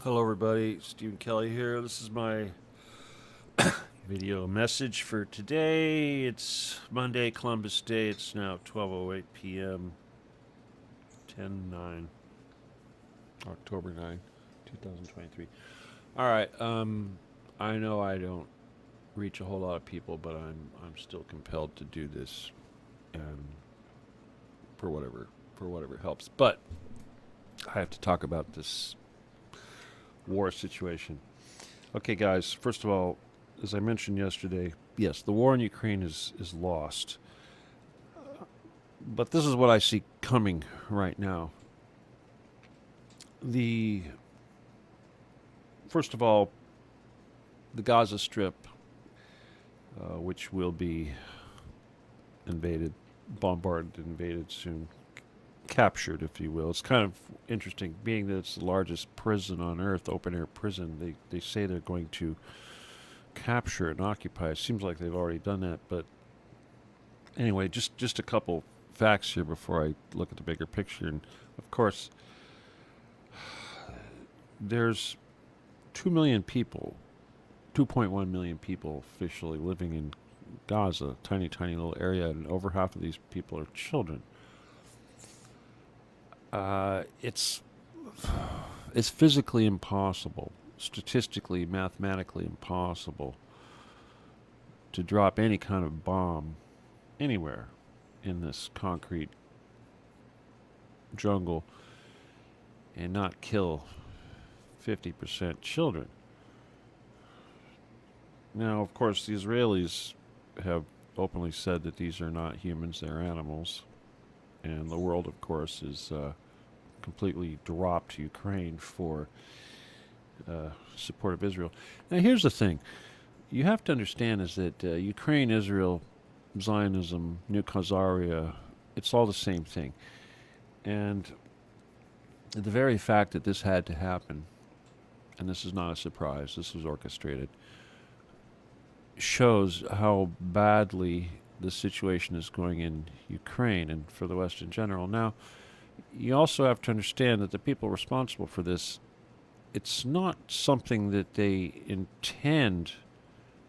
Hello, everybody. Stephen Kelly here. This is my video message for today. It's Monday, Columbus Day. It's now 12:08 p.m. 10/9, October 9, 2023. All right. I know I don't reach a whole lot of people, but I'm still compelled to do this, and for whatever helps. But I have to talk about this war situation. Okay, guys. First of all, as I mentioned yesterday, yes, the war in Ukraine is lost. But this is what I see coming right now. The First of all, the Gaza Strip, which will be invaded, bombarded, invaded soon, captured, if you will. It's kind of interesting, being that it's the largest prison on earth, open air prison. They say they're going to capture and occupy. It seems like they've already done that, but anyway, just a couple facts here before I look at the bigger picture. And of course, there's 2 million people, 2.1 million people officially living in Gaza, tiny, tiny little area, and over half of these people are children. It's physically impossible, statistically, mathematically impossible to drop any kind of bomb anywhere in this concrete jungle and not kill 50% children. Now, of course, the Israelis have openly said that these are not humans, they're animals. And the world, of course, is completely dropped Ukraine for support of Israel. Now, here's the thing. You have to understand is that Ukraine, Israel, Zionism, New Khazaria, it's all the same thing. And the very fact that this had to happen, and this is not a surprise, this was orchestrated, shows how badly the situation is going in Ukraine and for the West in general. Now, you also have to understand that the people responsible for this, it's not something that they intend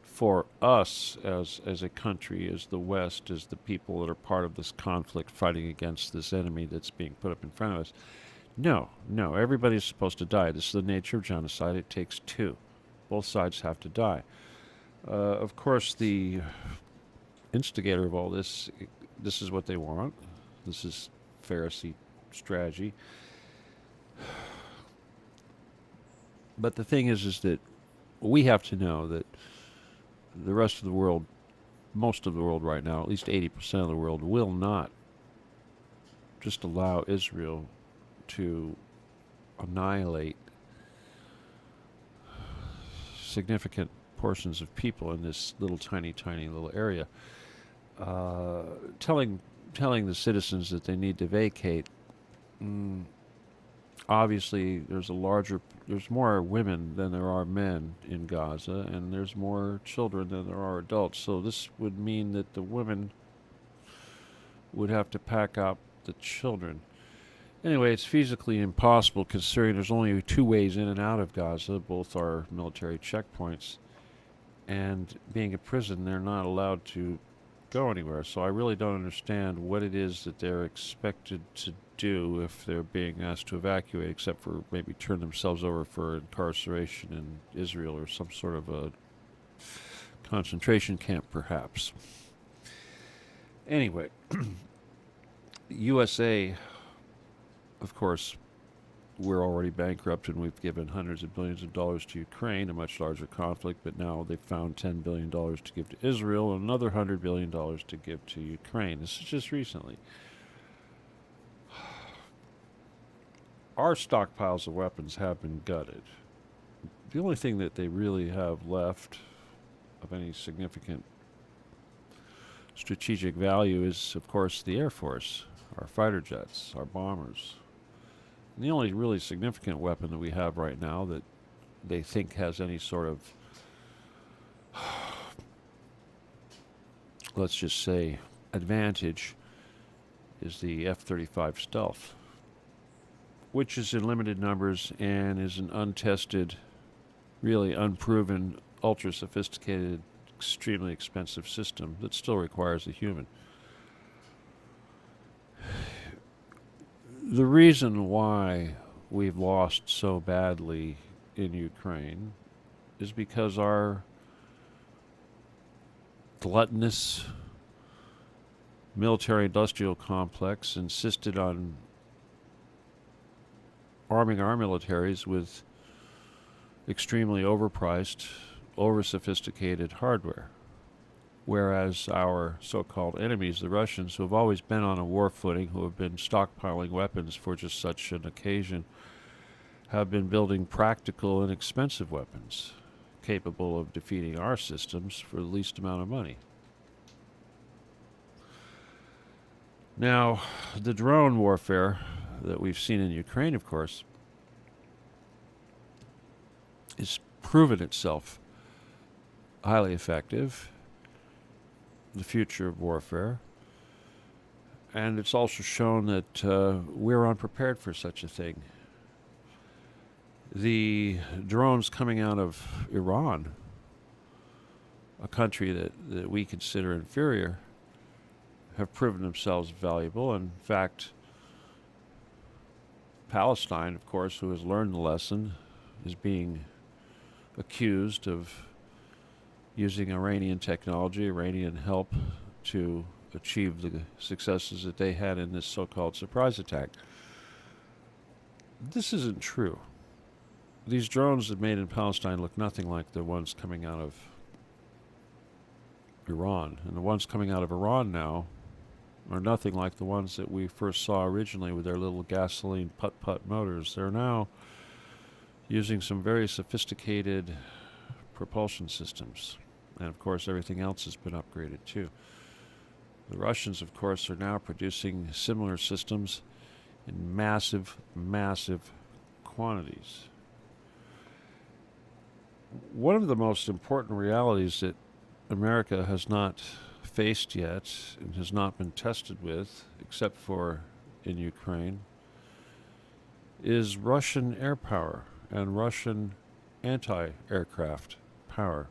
for us as a country, as the West, as the people that are part of this conflict fighting against this enemy that's being put up in front of us. No, everybody's supposed to die. This is the nature of genocide. It takes two. Both sides have to die. Of course, the instigator of all this is what they want. This is Pharisee strategy. But the thing is that we have to know that the rest of the world, most of the world right now, at least 80% of the world, will not just allow Israel to annihilate significant portions of people in this little tiny, tiny little area. Telling the citizens that they need to vacate. Obviously, there's more women than there are men in Gaza, and there's more children than there are adults. So this would mean that the women would have to pack up the children. Anyway, it's physically impossible considering there's only two ways in and out of Gaza. Both are military checkpoints. And being a prison, they're not allowed to go anywhere. So I really don't understand what it is that they're expected to do if they're being asked to evacuate, except for maybe turn themselves over for incarceration in Israel or some sort of a concentration camp, perhaps. Anyway, USA, of course, we're already bankrupt and we've given hundreds of billions of dollars to Ukraine, a much larger conflict, but now they've found $10 billion to give to Israel and another $100 billion to give to Ukraine. This is just recently. Our stockpiles of weapons have been gutted. The only thing that they really have left of any significant strategic value is, of course, the Air Force, our fighter jets, our bombers. And the only really significant weapon that we have right now that they think has any sort of, let's just say, advantage is the F-35 stealth. which is in limited numbers and is an untested, really unproven, ultra sophisticated, extremely expensive system that still requires a human. The reason why we've lost so badly in Ukraine is because our gluttonous military industrial complex insisted on arming our militaries with extremely overpriced, over sophisticated hardware. Whereas our so called enemies, the Russians, who have always been on a war footing, who have been stockpiling weapons for just such an occasion, have been building practical and expensive weapons capable of defeating our systems for the least amount of money. Now, the drone warfare that we've seen in Ukraine, of course, has proven itself highly effective, the future of warfare, and it's also shown that we're unprepared for such a thing. The drones coming out of Iran, a country that we consider inferior, have proven themselves valuable. In fact, Palestine, of course, who has learned the lesson, is being accused of using Iranian technology, Iranian help, to achieve the successes that they had in this so-called surprise attack. This isn't true. These drones that made in Palestine look nothing like the ones coming out of Iran. And the ones coming out of Iran now are nothing like the ones that we first saw originally with their little gasoline putt-putt motors. They're now using some very sophisticated propulsion systems. And of course, everything else has been upgraded too. The Russians, of course, are now producing similar systems in massive, massive quantities. One of the most important realities that America has not faced yet and has not been tested with, except for in Ukraine, is Russian air power and Russian anti-aircraft power.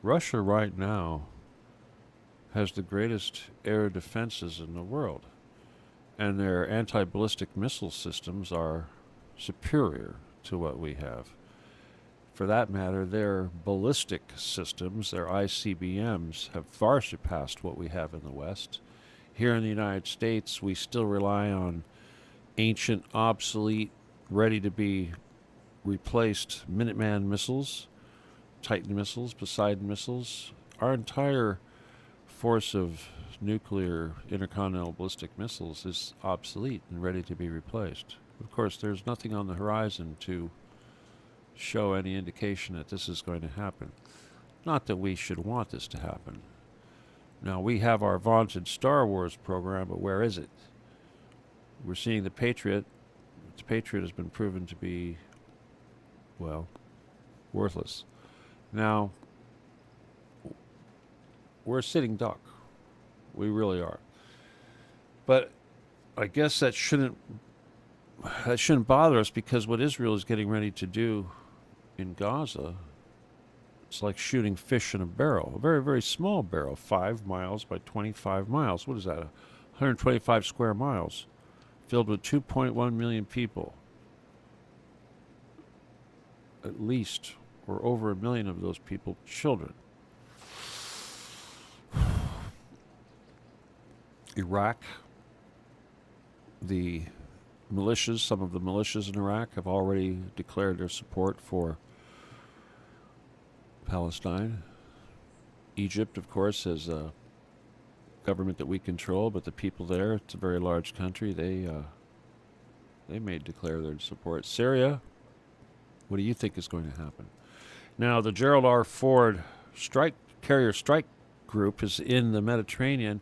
Russia right now has the greatest air defenses in the world, and their anti-ballistic missile systems are superior to what we have. For that matter, their ballistic systems, their ICBMs, have far surpassed what we have in the West. Here in the United States, we still rely on ancient, obsolete, ready to be replaced Minuteman missiles, Titan missiles, Poseidon missiles. Our entire force of nuclear intercontinental ballistic missiles is obsolete and ready to be replaced. Of course, there's nothing on the horizon to show any indication that this is going to happen. Not that we should want this to happen. Now, we have our vaunted Star Wars program, but where is it? We're seeing the Patriot. The Patriot has been proven to be, well, worthless. Now, we're a sitting duck. We really are. But I guess that shouldn't bother us, because what Israel is getting ready to do in Gaza, it's like shooting fish in a barrel, a very, very small barrel, 5 miles by 25 miles. What is that? 125 square miles, filled with 2.1 million people. At least, or over 1 million of those people, children. Iraq, the militias, some of the militias in Iraq have already declared their support for Palestine. Egypt, of course, has a government that we control, but the people there, it's a very large country, they may declare their support. Syria, what do you think is going to happen? Now, the Gerald R. Ford carrier strike group is in the Mediterranean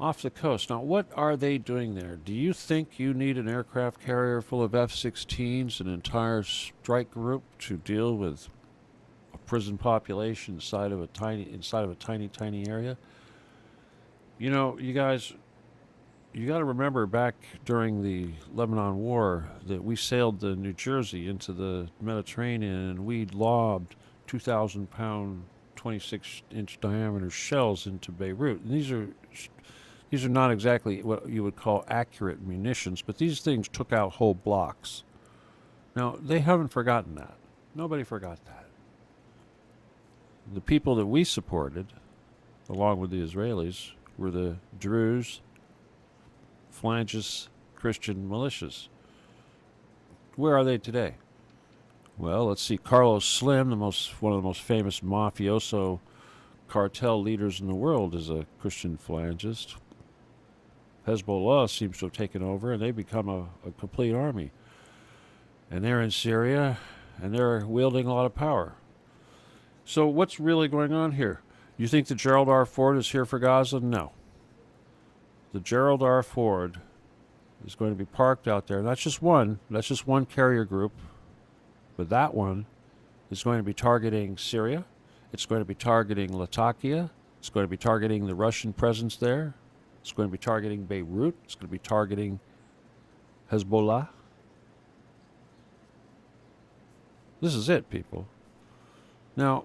off the coast. Now, what are they doing there? Do you think you need an aircraft carrier full of F-16s, an entire strike group to deal with a prison population inside of a tiny area? You know, you guys, you got to remember back during the Lebanon War that we sailed the New Jersey into the Mediterranean and we lobbed 2,000-pound, 26-inch diameter shells into Beirut. And these are not exactly what you would call accurate munitions, but these things took out whole blocks. Now, they haven't forgotten that. Nobody forgot that. The people that we supported, along with the Israelis, were the Druze, Phalangist Christian militias. Where are they today? Well, let's see. Carlos Slim, one of the most famous mafioso cartel leaders in the world, is a Christian Phalangist. Hezbollah seems to have taken over, and they've become a complete army. And they're in Syria, and they're wielding a lot of power. So what's really going on here? You think the Gerald R. Ford is here for Gaza? No. The Gerald R. Ford is going to be parked out there. That's just one carrier group. But that one is going to be targeting Syria. It's going to be targeting Latakia. It's going to be targeting the Russian presence there. It's going to be targeting Beirut. It's going to be targeting Hezbollah. This is it, people. Now,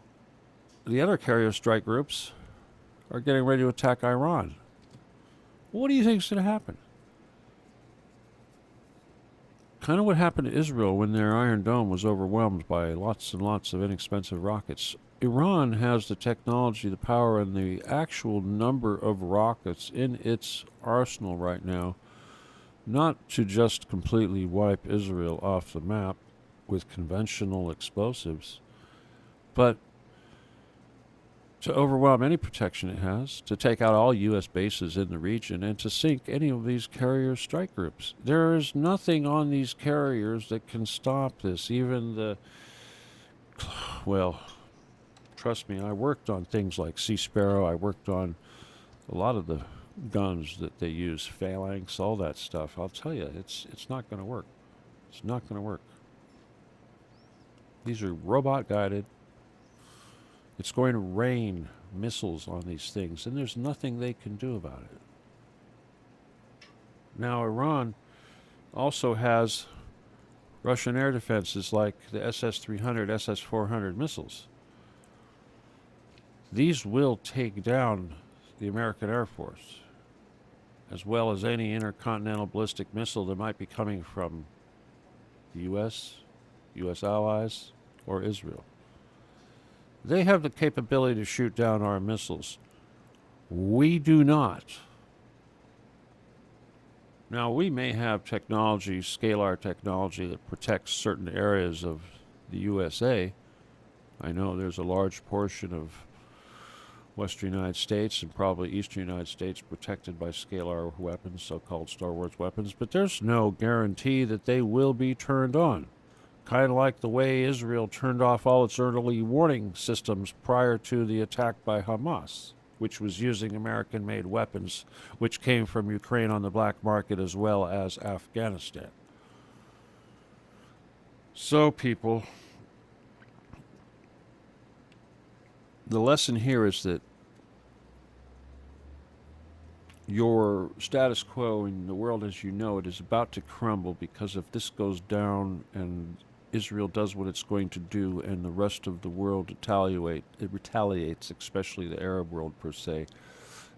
the other carrier strike groups are getting ready to attack Iran. What do you think is going to happen? Kind of what happened to Israel when their Iron Dome was overwhelmed by lots and lots of inexpensive rockets. Iran has the technology, the power, and the actual number of rockets in its arsenal right now, not to just completely wipe Israel off the map with conventional explosives, but to overwhelm any protection it has, to take out all U.S. bases in the region, and to sink any of these carrier strike groups. There is nothing on these carriers that can stop this. Well, trust me, I worked on things like Sea Sparrow. I worked on a lot of the guns that they use, Phalanx, all that stuff. I'll tell you, it's not going to work. It's not going to work. These are robot-guided. It's going to rain missiles on these things, and there's nothing they can do about it. Now, Iran also has Russian air defenses like the SS-300, SS-400 missiles. These will take down the American Air Force, as well as any intercontinental ballistic missile that might be coming from the U.S., U.S. allies, or Israel. They have the capability to shoot down our missiles. We do not. Now, we may have technology, scalar technology, that protects certain areas of the USA. I know there's a large portion of western United States and probably eastern United States protected by scalar weapons, so-called Star Wars weapons, but there's no guarantee that they will be turned on. Kind of like the way Israel turned off all its early warning systems prior to the attack by Hamas, which was using American-made weapons, which came from Ukraine on the black market as well as Afghanistan. So, people, the lesson here is that your status quo in the world as you know it is about to crumble, because if this goes down and Israel does what it's going to do and the rest of the world retaliates, especially the Arab world per se,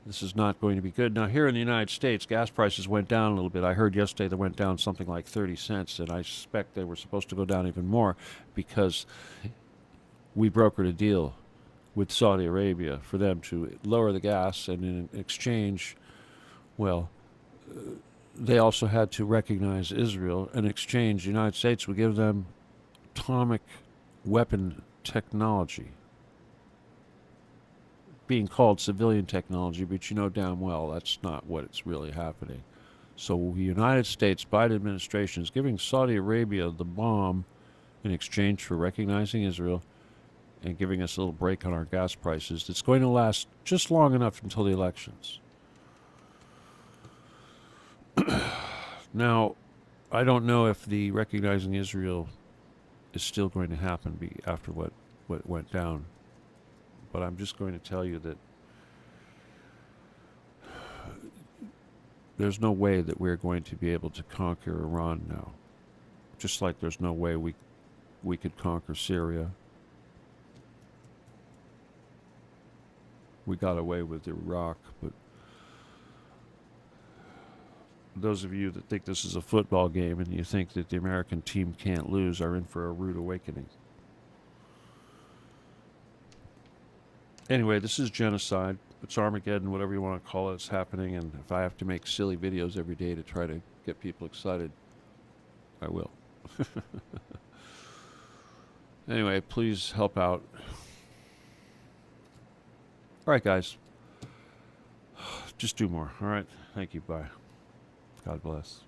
this is not going to be good. Now, here in the United States, gas prices went down a little bit. I heard yesterday they went down something like 30 cents, and I suspect they were supposed to go down even more because we brokered a deal with Saudi Arabia for them to lower the gas, and in exchange, well, they also had to recognize Israel. In exchange, the United States would give them atomic weapon technology, being called civilian technology, but you know damn well that's not what it's really happening. So the United States, Biden administration, is giving Saudi Arabia the bomb in exchange for recognizing Israel and giving us a little break on our gas prices that's going to last just long enough until the elections. Now, I don't know if the recognizing Israel is still going to happen after what went down, but I'm just going to tell you that there's no way that we're going to be able to conquer Iran now. Just like there's no way we could conquer Syria. We got away with Iraq, but those of you that think this is a football game and you think that the American team can't lose are in for a rude awakening. Anyway, this is genocide. It's Armageddon, whatever you want to call it. It's happening, and if I have to make silly videos every day to try to get people excited, I will. Anyway, please help out. All right, guys. Just do more. All right. Thank you. Bye. God bless.